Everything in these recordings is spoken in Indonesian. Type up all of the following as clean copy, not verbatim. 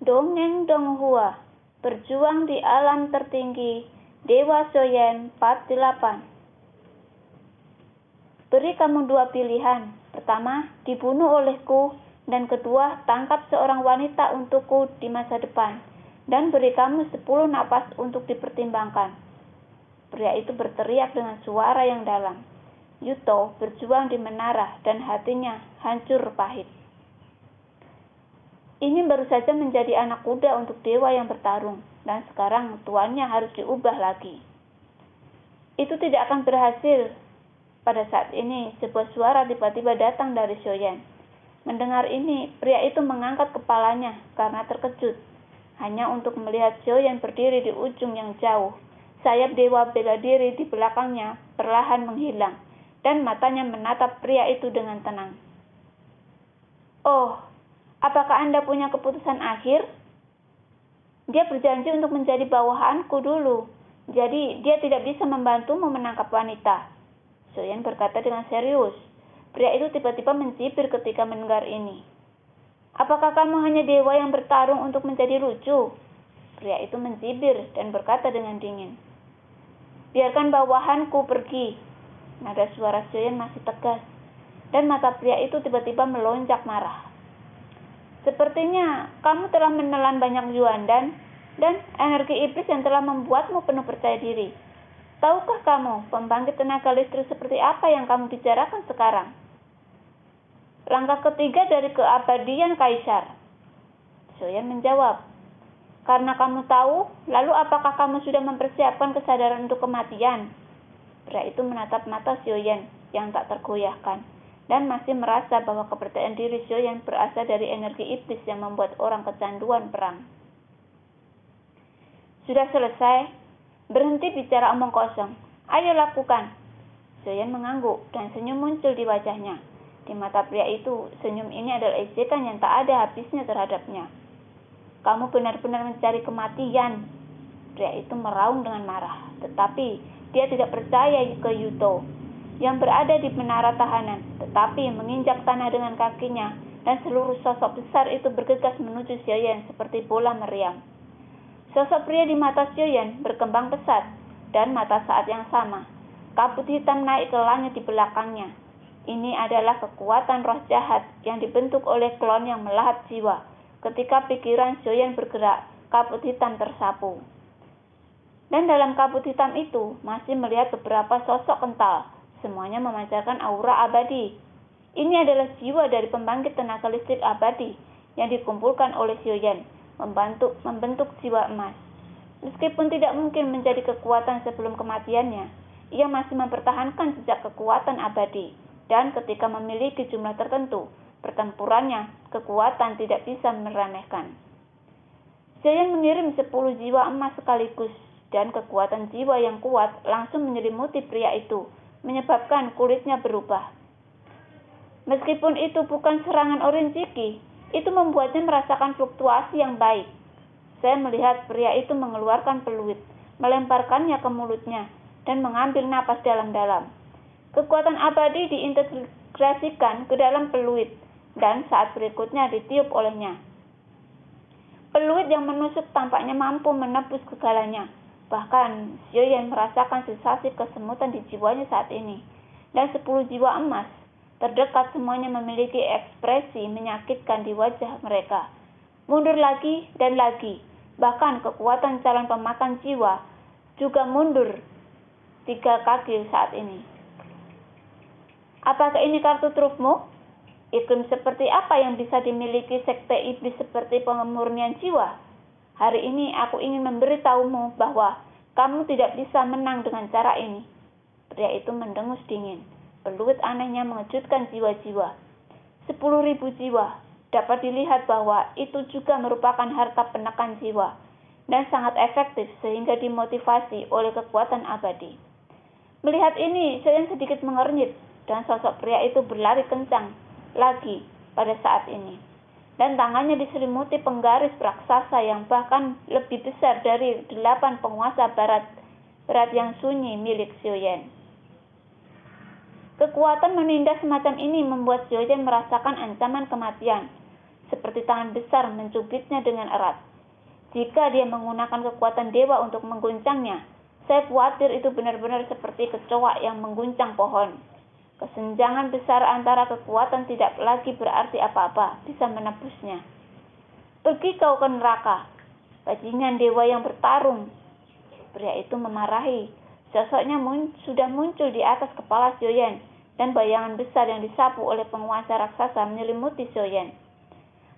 Dongeng Donghua, berjuang di alam tertinggi, Dewa Soyen, Part 8. Beri kamu dua pilihan. Pertama, dibunuh olehku, dan kedua, tangkap seorang wanita untukku di masa depan, dan beri kamu 10 napas untuk dipertimbangkan. Pria itu berteriak dengan suara yang dalam. Yuto berjuang di menara dan hatinya hancur pahit. Ini baru saja menjadi anak kuda untuk dewa yang bertarung, dan sekarang tuannya harus diubah lagi. Itu tidak akan berhasil. Pada saat ini, sebuah suara tiba-tiba datang dari Shoyan. Mendengar ini, pria itu mengangkat kepalanya karena terkejut, hanya untuk melihat Shoyan berdiri di ujung yang jauh. Sayap dewa bela diri di belakangnya perlahan menghilang, dan matanya menatap pria itu dengan tenang. Oh, apakah Anda punya keputusan akhir? Dia berjanji untuk menjadi bawahanku dulu, jadi dia tidak bisa membantumu menangkap wanita. Shoyan berkata dengan serius. Pria itu tiba-tiba mencibir ketika mendengar ini. Apakah kamu hanya dewa yang bertarung untuk menjadi lucu? Pria itu mencibir dan berkata dengan dingin. Biarkan bawahanku pergi. Nada suara Shoyan masih tegas, dan mata pria itu tiba-tiba melonjak marah. Sepertinya kamu telah menelan banyak juandan dan energi iblis yang telah membuatmu penuh percaya diri. Tahukah kamu pembangkit tenaga listrik seperti apa yang kamu bicarakan sekarang? Langkah ketiga dari keabadian Kaisar. Shoyan menjawab. Karena kamu tahu, lalu apakah kamu sudah mempersiapkan kesadaran untuk kematian? Pria itu menatap mata Shoyan yang tak tergoyahkan, dan masih merasa bahwa kepercayaan diri Shoyan berasal dari energi iblis yang membuat orang kecanduan perang. Sudah selesai? Berhenti bicara omong kosong. Ayo lakukan. Shoyan mengangguk dan senyum muncul di wajahnya. Di mata pria itu, senyum ini adalah ejekan yang tak ada habisnya terhadapnya. Kamu benar-benar mencari kematian. Pria itu meraung dengan marah, tetapi dia tidak percaya ke Yuto yang berada di menara tahanan, tetapi menginjak tanah dengan kakinya, dan seluruh sosok besar itu bergegas menuju Shoyan seperti bola meriam. Sosok pria di mata Shoyan berkembang pesat, dan mata saat yang sama, kabut hitam naik ke langit di belakangnya. Ini adalah kekuatan roh jahat yang dibentuk oleh klon yang melahat jiwa. Ketika pikiran Shoyan bergerak, kabut hitam tersapu. Dan dalam kabut hitam itu masih melihat beberapa sosok kental. Semuanya memancarkan aura abadi. Ini adalah jiwa dari pembangkit tenaga listrik abadi yang dikumpulkan oleh Shoyan, membentuk jiwa emas. Meskipun tidak mungkin menjadi kekuatan sebelum kematiannya, ia masih mempertahankan jejak kekuatan abadi. Dan ketika memiliki jumlah tertentu, pertempurannya, kekuatan tidak bisa meremehkan. Shoyan mengirim 10 jiwa emas sekaligus, dan kekuatan jiwa yang kuat langsung menyelimuti pria itu, menyebabkan kulitnya berubah. Meskipun itu bukan serangan Orinjiki, itu membuatnya merasakan fluktuasi yang baik. Saya melihat pria itu mengeluarkan peluit, melemparkannya ke mulutnya, dan mengambil napas dalam-dalam. Kekuatan abadi diintegrasikan ke dalam peluit, dan saat berikutnya ditiup olehnya. Peluit yang menusuk tampaknya mampu menebus segalanya. Bahkan, Shoyan merasakan sensasi kesemutan di jiwanya saat ini. Dan 10 jiwa emas terdekat semuanya memiliki ekspresi menyakitkan di wajah mereka. Mundur lagi dan lagi. Bahkan kekuatan calon pemakan jiwa juga mundur 3 kaki saat ini. Apakah ini kartu trufmu? Iklim seperti apa yang bisa dimiliki sekte iblis seperti pemurnian jiwa? Hari ini aku ingin memberitahumu bahwa kamu tidak bisa menang dengan cara ini. Pria itu mendengus dingin. Peluit anehnya mengejutkan jiwa-jiwa. 10.000 jiwa. Dapat dilihat bahwa itu juga merupakan harta penekan jiwa, dan sangat efektif sehingga dimotivasi oleh kekuatan abadi. Melihat ini, saya sedikit mengernyit, dan sosok pria itu berlari kencang lagi pada saat ini. Dan tangannya diselimuti penggaris raksasa yang bahkan lebih besar dari 8 penguasa berat yang sunyi milik Shoyan. Kekuatan menindas semacam ini membuat Shoyan merasakan ancaman kematian. Seperti seperti tangan besar mencubitnya dengan erat. Jika dia menggunakan kekuatan dewa untuk mengguncangnya, saya khawatir itu benar-benar seperti kecoa yang mengguncang pohon. Kesenjangan besar antara kekuatan tidak lagi berarti apa-apa bisa menebusnya. Pergi kau ke neraka, bajingan dewa yang bertarung. Pria itu memarahi. Sosoknya sudah muncul di atas kepala Xiaoyan, dan bayangan besar yang disapu oleh penguasa raksasa menyelimuti Xiaoyan.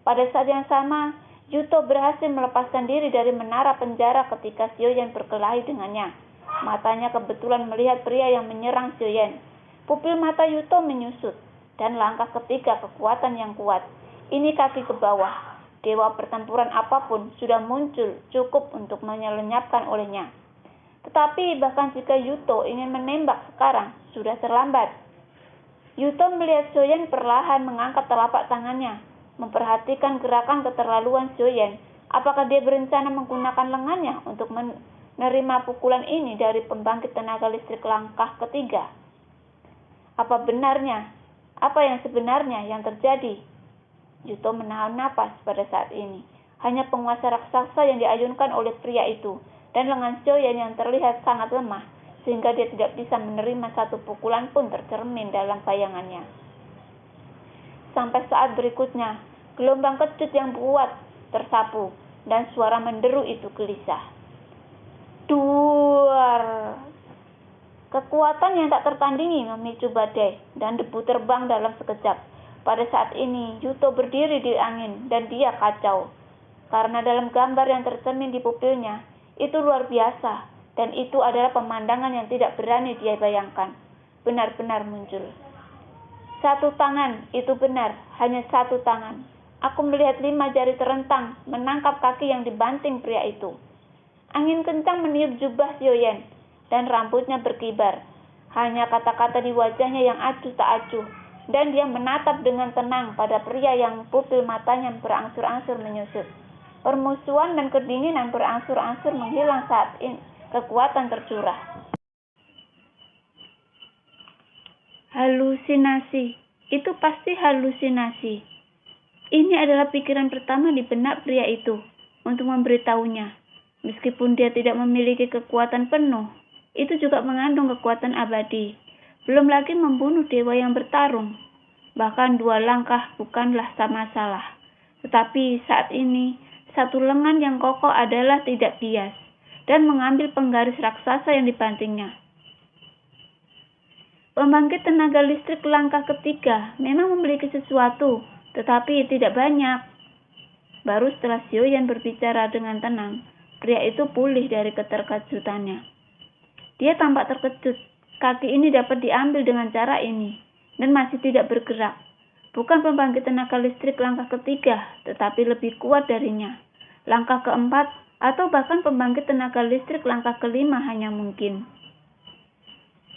Pada saat yang sama, Yuto berhasil melepaskan diri dari menara penjara ketika Xiaoyan berkelahi dengannya. Matanya kebetulan melihat pria yang menyerang Xiaoyan. Pupil mata Yuto menyusut, dan langkah ketiga kekuatan yang kuat. Ini kaki ke bawah. Dewa pertempuran apapun sudah muncul cukup untuk menyelenyapkan olehnya. Tetapi bahkan jika Yuto ingin menembak sekarang, sudah terlambat. Yuto melihat Xiaoyan perlahan mengangkat telapak tangannya, memperhatikan gerakan keterlaluan Xiaoyan. Apakah dia berencana menggunakan lengannya untuk menerima pukulan ini dari pembangkit tenaga listrik langkah ketiga? Apa yang sebenarnya yang terjadi? Yuto menahan napas pada saat ini. Hanya penguasa raksasa yang diayunkan oleh pria itu, dan lengan Xiaoyan yang terlihat sangat lemah, sehingga dia tidak bisa menerima satu pukulan pun tercermin dalam bayangannya. Sampai saat berikutnya, gelombang kejut yang kuat tersapu, dan suara menderu itu gelisah. Duar! Kekuatan yang tak tertandingi memicu badai, dan debu terbang dalam sekejap. Pada saat ini, Yuto berdiri di angin, dan dia kacau. Karena dalam gambar yang tercermin di pupilnya, itu luar biasa, dan itu adalah pemandangan yang tidak berani dia bayangkan. Benar-benar muncul. Satu tangan, itu benar, hanya satu tangan. Aku melihat 5 jari terentang, menangkap kaki yang dibanting pria itu. Angin kencang meniup jubah Xiaoyan, dan rambutnya berkibar. Hanya kata-kata di wajahnya yang acuh tak acuh, dan dia menatap dengan tenang pada pria yang pupil matanya berangsur-angsur menyusut. Permusuhan dan kedinginan berangsur-angsur menghilang saat ini kekuatan tercurah. Halusinasi. Itu pasti halusinasi. Ini adalah pikiran pertama di benak pria itu untuk memberitahunya. Meskipun dia tidak memiliki kekuatan penuh, itu juga mengandung kekuatan abadi. Belum lagi membunuh dewa yang bertarung. Bahkan 2 langkah bukanlah masalah. Tetapi saat ini, satu lengan yang kokoh adalah tidak bias, dan mengambil penggaris raksasa yang dibantingnya. Pembangkit tenaga listrik langkah ketiga memang memiliki sesuatu, tetapi tidak banyak. Baru setelah Xiaoyan berbicara dengan tenang, pria itu pulih dari keterkejutannya. Dia tampak terkejut. Kaki ini dapat diambil dengan cara ini, dan masih tidak bergerak. Bukan pembangkit tenaga listrik langkah ketiga, tetapi lebih kuat darinya. Langkah keempat, atau bahkan pembangkit tenaga listrik langkah kelima hanya mungkin.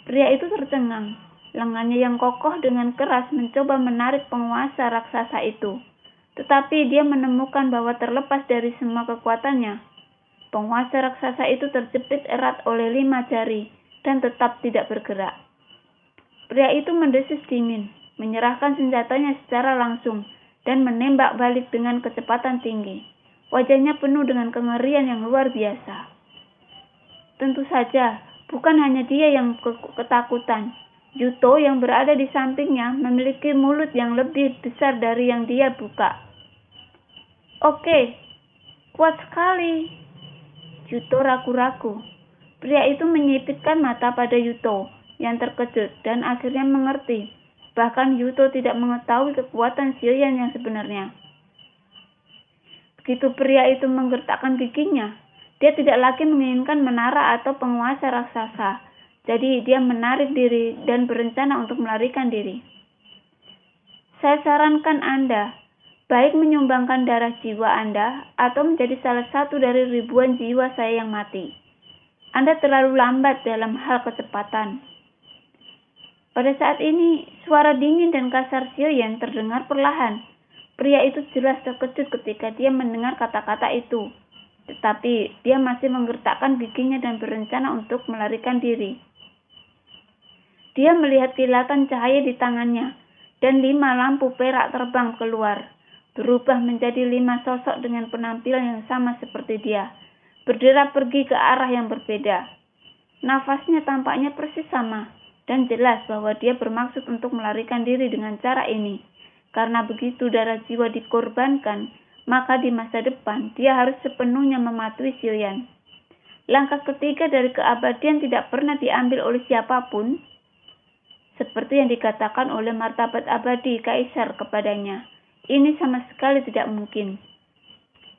Pria itu tercengang. Lengannya yang kokoh dengan keras mencoba menarik penguasa raksasa itu. Tetapi dia menemukan bahwa terlepas dari semua kekuatannya, penguasa raksasa itu terjepit erat oleh 5 jari dan tetap tidak bergerak. Pria itu mendesis dingin, menyerahkan senjatanya secara langsung, dan menembak balik dengan kecepatan tinggi. Wajahnya penuh dengan kengerian yang luar biasa. Tentu saja, bukan hanya dia yang ketakutan. Yuto yang berada di sampingnya memiliki mulut yang lebih besar dari yang dia buka. Oke, kuat sekali. Yuto ragu-ragu. Pria itu menyipitkan mata pada Yuto yang terkejut dan akhirnya mengerti. Bahkan Yuto tidak mengetahui kekuatan Xiaoyan yang sebenarnya. Begitu pria itu menggertakkan giginya, dia tidak lagi menginginkan menara atau penguasa raksasa. Jadi dia menarik diri dan berencana untuk melarikan diri. Saya sarankan Anda, baik menyumbangkan darah jiwa Anda atau menjadi salah satu dari ribuan jiwa saya yang mati. Anda terlalu lambat dalam hal kecepatan. Pada saat ini, suara dingin dan kasar Xiaoyan terdengar perlahan. Pria itu jelas terkejut ketika dia mendengar kata-kata itu. Tetapi dia masih menggertakkan giginya dan berencana untuk melarikan diri. Dia melihat kilatan cahaya di tangannya, dan 5 lampu perak terbang keluar. berubah menjadi 5 sosok dengan penampilan yang sama seperti dia, berderap pergi ke arah yang berbeda. Nafasnya tampaknya persis sama, dan jelas bahwa dia bermaksud untuk melarikan diri dengan cara ini. Karena begitu darah jiwa dikorbankan, maka di masa depan dia harus sepenuhnya mematuhi Xiuyan. Langkah ketiga dari keabadian tidak pernah diambil oleh siapapun, seperti yang dikatakan oleh martabat abadi Kaisar kepadanya. Ini sama sekali tidak mungkin.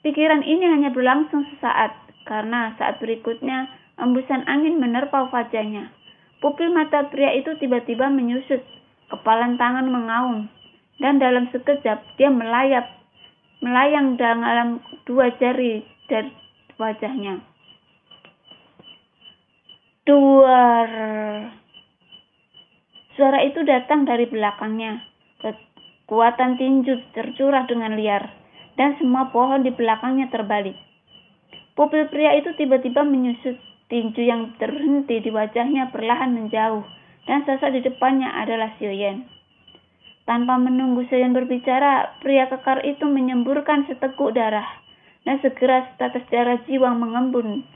Pikiran ini hanya berlangsung sesaat, karena saat berikutnya embusan angin menerpa wajahnya. Pupil mata pria itu tiba-tiba menyusut, kepalan tangan mengaum, dan dalam sekejap dia melayang dalam 2 jari dari wajahnya. Duar. Suara itu datang dari belakangnya. Kekuatan tinju tercurah dengan liar, dan semua pohon di belakangnya terbalik. Pupil pria itu tiba-tiba menyusut. Tinju yang terhenti di wajahnya perlahan menjauh, dan sosok di depannya adalah Xiuyan. Tanpa menunggu Xiuyan berbicara, pria kekar itu menyemburkan seteguk darah, dan segera setetes darah jiwa mengembun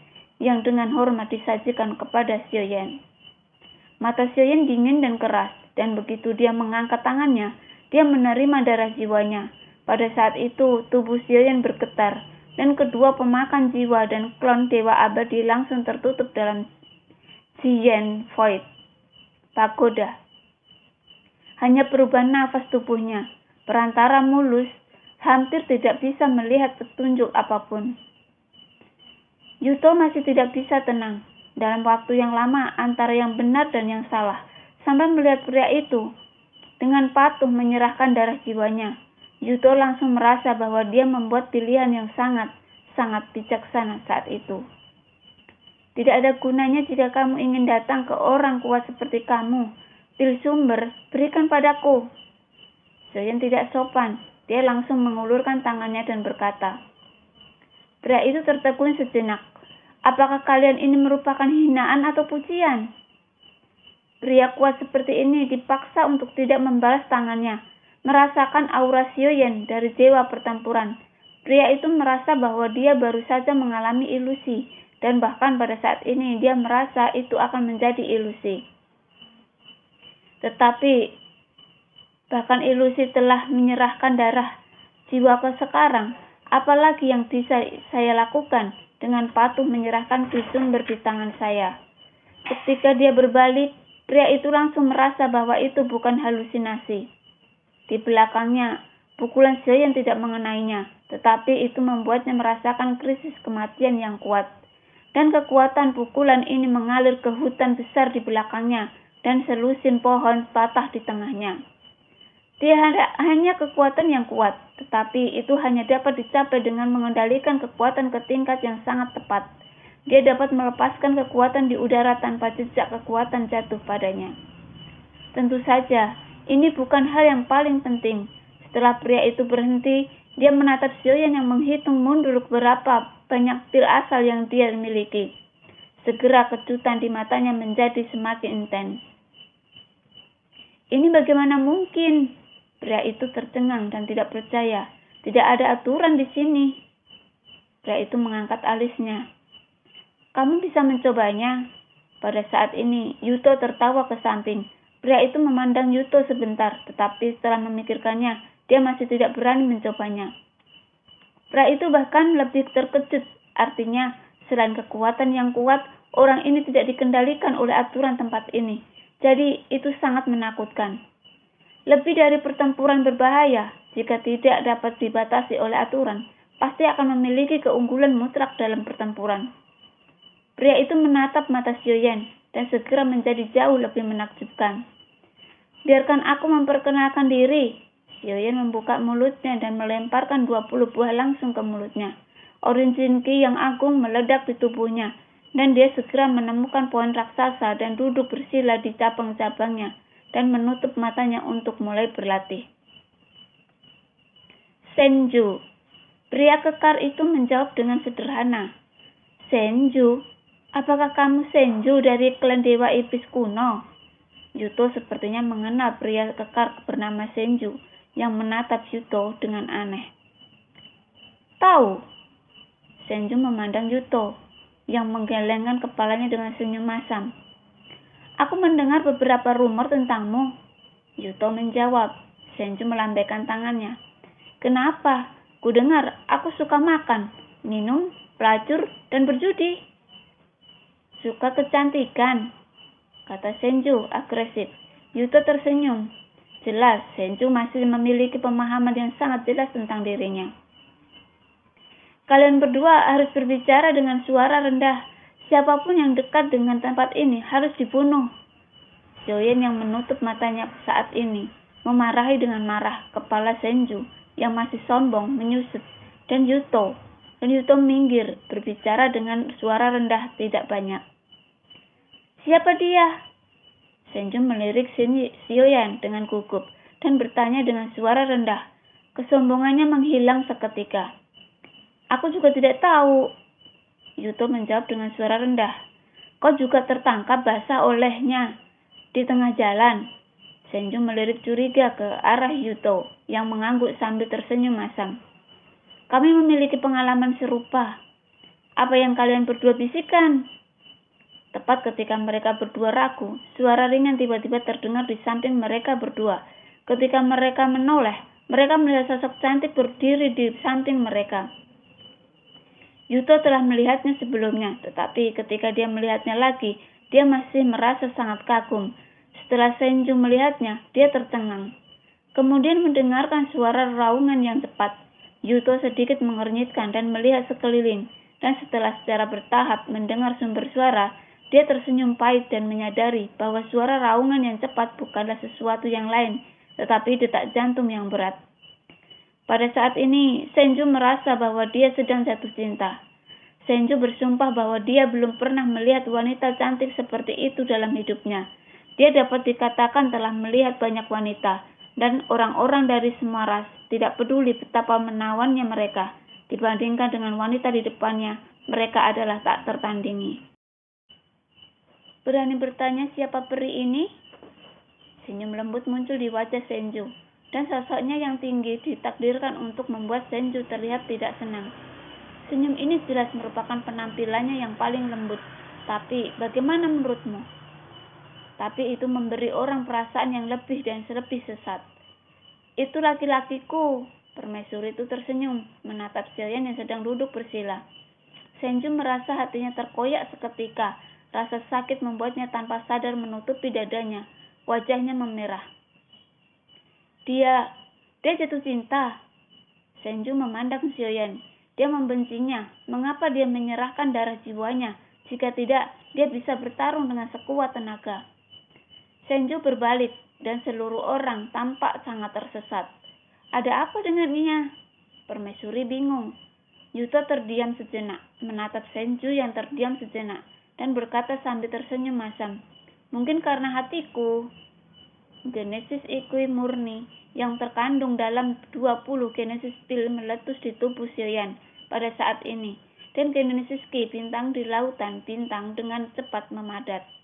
yang dengan hormat disajikan kepada Xiuyan. Mata Xiuyan dingin dan keras, dan begitu dia mengangkat tangannya, dia menerima darah jiwanya. Pada saat itu, tubuh Xiuyan bergetar, dan kedua pemakan jiwa dan klon dewa abadi langsung tertutup dalam Xian Void Pagoda. Hanya perubahan nafas tubuhnya, perantara mulus, hampir tidak bisa melihat petunjuk apapun. Yuto masih tidak bisa tenang dalam waktu yang lama antara yang benar dan yang salah, sampai melihat pria itu dengan patuh menyerahkan darah jiwanya. Yuto langsung merasa bahwa dia membuat pilihan yang sangat bijaksana saat itu. Tidak ada gunanya jika kamu ingin datang ke orang kuat seperti kamu. Pil sumber, berikan padaku. Xiuyan tidak sopan. Dia langsung mengulurkan tangannya dan berkata. Pria itu tertegun sejenak. Apakah kalian ini merupakan hinaan atau pujian? Pria kuat seperti ini dipaksa untuk tidak membalas tangannya. Merasakan aura Xiuyan dari dewa pertempuran. Pria itu merasa bahwa dia baru saja mengalami ilusi, dan bahkan pada saat ini dia merasa itu akan menjadi ilusi. Tetapi bahkan ilusi telah menyerahkan darah jiwaku sekarang, apalagi yang bisa saya lakukan dengan patuh menyerahkan sumber di tangan saya. Ketika dia berbalik, pria itu langsung merasa bahwa itu bukan halusinasi. Di belakangnya, pukulan Xiuyan tidak mengenainya, tetapi itu membuatnya merasakan krisis kematian yang kuat. Dan kekuatan pukulan ini mengalir ke hutan besar di belakangnya, dan selusin pohon patah di tengahnya. Dia hanya kekuatan yang kuat, tetapi itu hanya dapat dicapai dengan mengendalikan kekuatan ke tingkat yang sangat tepat. Dia dapat melepaskan kekuatan di udara tanpa jejak kekuatan jatuh padanya. Tentu saja, ini bukan hal yang paling penting. Setelah pria itu berhenti, dia menatap Xiuyan yang menghitung mundur berapa banyak pil asal yang dia miliki. Segera kejutan di matanya menjadi semakin intens. Ini bagaimana mungkin? Pria itu tercengang dan tidak percaya. Tidak ada aturan di sini. Pria itu mengangkat alisnya. Kamu bisa mencobanya. Pada saat ini, Yuto tertawa ke samping. Pria itu memandang Yuto sebentar, tetapi setelah memikirkannya, dia masih tidak berani mencobanya. Pria itu bahkan lebih terkejut. Artinya, selain kekuatan yang kuat, orang ini tidak dikendalikan oleh aturan tempat ini. Jadi, itu sangat menakutkan. Lebih dari pertempuran berbahaya, jika tidak dapat dibatasi oleh aturan, pasti akan memiliki keunggulan mutlak dalam pertempuran. Pria itu menatap mata Xiuyan dan segera menjadi jauh lebih menakjubkan. Biarkan aku memperkenalkan diri. Xiuyan membuka mulutnya dan melemparkan 20 buah langsung ke mulutnya. Origin Qi yang agung meledak di tubuhnya, dan dia segera menemukan pohon raksasa dan duduk bersila di cabang-cabangnya dan menutup matanya untuk mulai berlatih. Senju. Pria kekar itu menjawab dengan sederhana. Senju? Apakah kamu Senju dari klan Dewa Iblis kuno? Yuto sepertinya mengenal pria kekar bernama Senju. yang menatap Yuto dengan aneh. Tahu? Senju memandang Yuto yang menggelengkan kepalanya dengan senyum masam. Aku mendengar beberapa rumor tentangmu. Yuto menjawab. Senju melambaikan tangannya. Kenapa? Kudengar aku suka makan, minum, pelacur, dan berjudi. Suka kecantikan, kata Senju agresif. Yuto tersenyum. Jelas, Senju masih memiliki pemahaman yang sangat jelas tentang dirinya. Kalian berdua harus berbicara dengan suara rendah. Siapapun yang dekat dengan tempat ini harus dibunuh. Joyen yang menutup matanya saat ini memarahi dengan marah kepala Senju yang masih sombong menyusut dan Yuto minggir berbicara dengan suara rendah tidak banyak. Siapa dia? Senju melirik Sioyan dengan gugup dan bertanya dengan suara rendah. Kesombongannya menghilang seketika. Aku juga tidak tahu. Yuto menjawab dengan suara rendah. Kau juga tertangkap basah olehnya di tengah jalan. Senju melirik curiga ke arah Yuto yang mengangguk sambil tersenyum masam. Kami memiliki pengalaman serupa. Apa yang kalian berdua bisikan? Tepat ketika mereka berdua ragu, suara ringan tiba-tiba terdengar di samping mereka berdua. Ketika mereka menoleh, mereka melihat sosok cantik berdiri di samping mereka. Yuto telah melihatnya sebelumnya, tetapi ketika dia melihatnya lagi, dia masih merasa sangat kagum. Setelah Senju melihatnya, dia tercengang. Kemudian mendengarkan suara raungan yang cepat. Yuto sedikit mengernyitkan dan melihat sekeliling, dan setelah secara bertahap mendengar sumber suara, dia tersenyum pahit dan menyadari bahwa suara raungan yang cepat bukanlah sesuatu yang lain, tetapi detak jantung yang berat. Pada saat ini, Senju merasa bahwa dia sedang jatuh cinta. Senju bersumpah bahwa dia belum pernah melihat wanita cantik seperti itu dalam hidupnya. Dia dapat dikatakan telah melihat banyak wanita, dan orang-orang dari semua ras tidak peduli betapa menawannya mereka. Dibandingkan dengan wanita di depannya, mereka adalah tak tertandingi. Berani bertanya siapa peri ini? Senyum lembut muncul di wajah Senju, dan sosoknya yang tinggi ditakdirkan untuk membuat Senju terlihat tidak senang. Senyum ini jelas merupakan penampilannya yang paling lembut. Tapi bagaimana menurutmu? Tapi itu memberi orang perasaan yang lebih dan lebih sesat. Itu laki-lakiku. Permaisuri itu tersenyum, menatap Sioyan yang sedang duduk bersila. Senju merasa hatinya terkoyak seketika. Rasa sakit membuatnya tanpa sadar menutupi dadanya. Wajahnya memerah. Dia jatuh cinta. Senju memandang Sioyan. Dia membencinya. Mengapa dia menyerahkan darah jiwanya? Jika tidak, dia bisa bertarung dengan sekuat tenaga. Senju berbalik dan seluruh orang tampak sangat tersesat. Ada apa dengannya? Permaisuri bingung. Yuto terdiam sejenak, menatap Senju yang terdiam sejenak, dan berkata sambil tersenyum masam. Mungkin karena hatiku. Genesis Ikui murni yang terkandung dalam 20 Genesis pil meletus di tubuh Sioyan pada saat ini, dan Genesis Ki bintang di lautan bintang dengan cepat memadat.